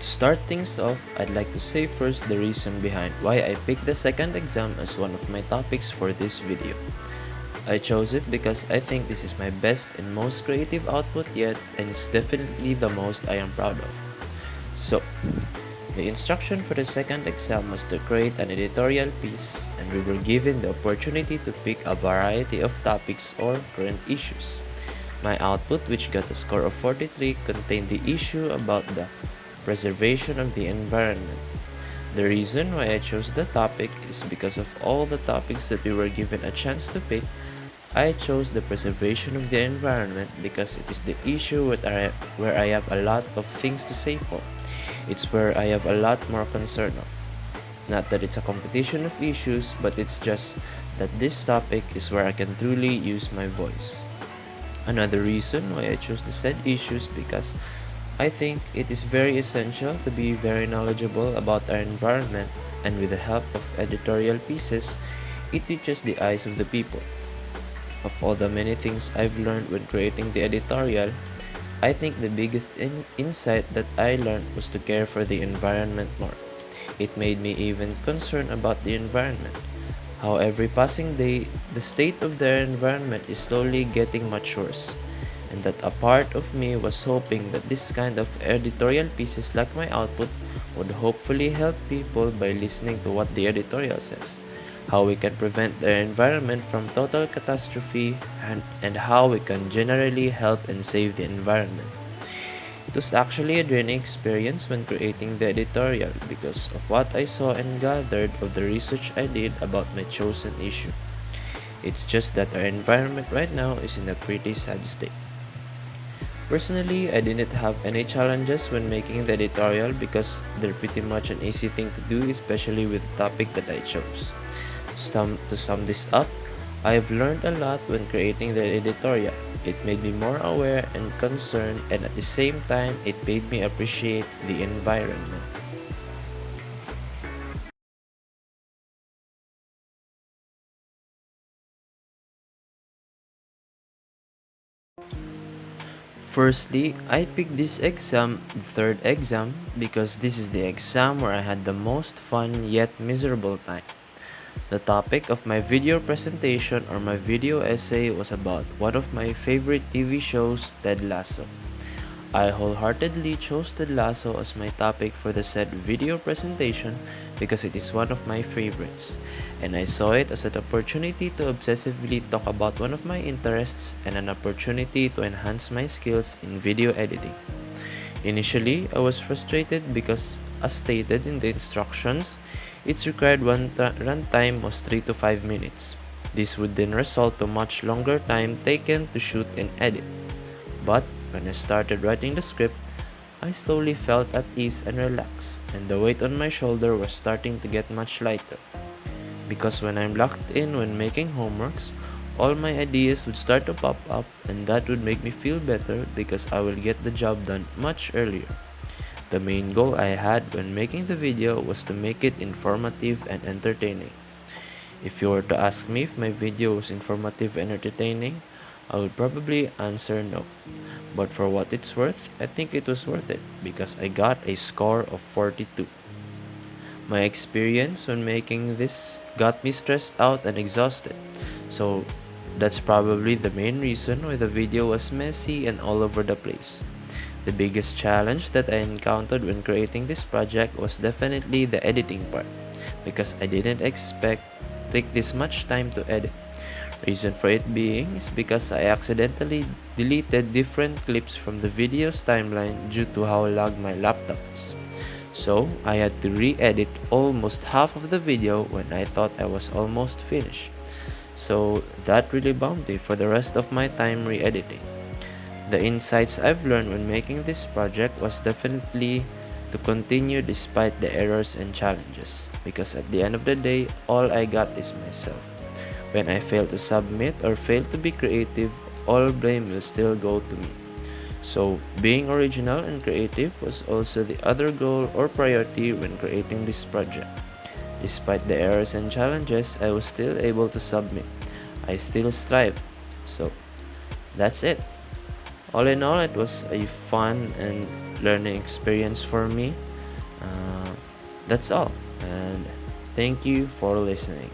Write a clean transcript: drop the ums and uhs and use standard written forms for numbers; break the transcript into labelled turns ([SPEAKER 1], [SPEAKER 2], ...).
[SPEAKER 1] To start things off, I'd like to say first the reason behind why I picked the second exam as one of my topics for this video. I chose it because I think this is my best and most creative output yet, and it's definitely the most I am proud of. So, the instruction for the second exam was to create an editorial piece, and we were given the opportunity to pick a variety of topics or current issues. My output, which got a score of 43, contained the issue about the preservation of the environment. The reason why I chose the topic is because of all the topics that we were given a chance to pick. I chose the preservation of the environment because it is the issue where I have a lot of things to say for. It's where I have a lot more concern of. Not that it's a competition of issues, but it's just that this topic is where I can truly use my voice. Another reason why I chose the said issues because I think it is very essential to be very knowledgeable about our environment, and with the help of editorial pieces, it reaches the eyes of the people. Of all the many things I've learned when creating the editorial, I think the biggest insight that I learned was to care for the environment more. It made me even concerned about the environment. How every passing day, the state of the environment is slowly getting much worse, and that a part of me was hoping that this kind of editorial pieces like my output would hopefully help people by listening to what the editorial says, how we can prevent the environment from total catastrophe, and how we can generally help and save the environment. It was actually a draining experience when creating the editorial because of what I saw and gathered of the research I did about my chosen issue. It's just that our environment right now is in a pretty sad state. Personally, I didn't have any challenges when making the editorial because they're pretty much an easy thing to do, especially with the topic that I chose. To sum this up, I have learned a lot when creating the editorial. It made me more aware and concerned, and at the same time, it made me appreciate the environment. Firstly, I picked this exam, the third exam, because this is the exam where I had the most fun yet miserable time. The topic of my video presentation or my video essay was about one of my favorite TV shows, Ted Lasso. I wholeheartedly chose Ted Lasso as my topic for the said video presentation because it is one of my favorites, and I saw it as an opportunity to obsessively talk about one of my interests and an opportunity to enhance my skills in video editing. Initially, I was frustrated because, as stated in the instructions, its required runtime was 3 to 5 minutes. This would then result to much longer time taken to shoot and edit. But when I started writing the script, I slowly felt at ease and relaxed, and the weight on my shoulder was starting to get much lighter. Because when I'm locked in when making homeworks, all my ideas would start to pop up, and that would make me feel better because I will get the job done much earlier. The main goal I had when making the video was to make it informative and entertaining. If you were to ask me if my video was informative and entertaining, I would probably answer no. But for what it's worth, I think it was worth it because I got a score of 42. My experience when making this got me stressed out and exhausted, so that's probably the main reason why the video was messy and all over the place. The biggest challenge that I encountered when creating this project was definitely the editing part, because I didn't expect to take this much time to edit. Reason for it being is because I accidentally deleted different clips from the video's timeline due to how lagged my laptop is. So I had to re-edit almost half of the video when I thought I was almost finished. So that really bummed me for the rest of my time re-editing. The insights I've learned when making this project was definitely to continue despite the errors and challenges, because at the end of the day, all I got is myself. When I fail to submit or fail to be creative, all blame will still go to me. So being original and creative was also the other goal or priority when creating this project. Despite the errors and challenges, I was still able to submit. I still strive. So that's it. All in all, it was a fun and learning experience for me. That's all, and thank you for listening.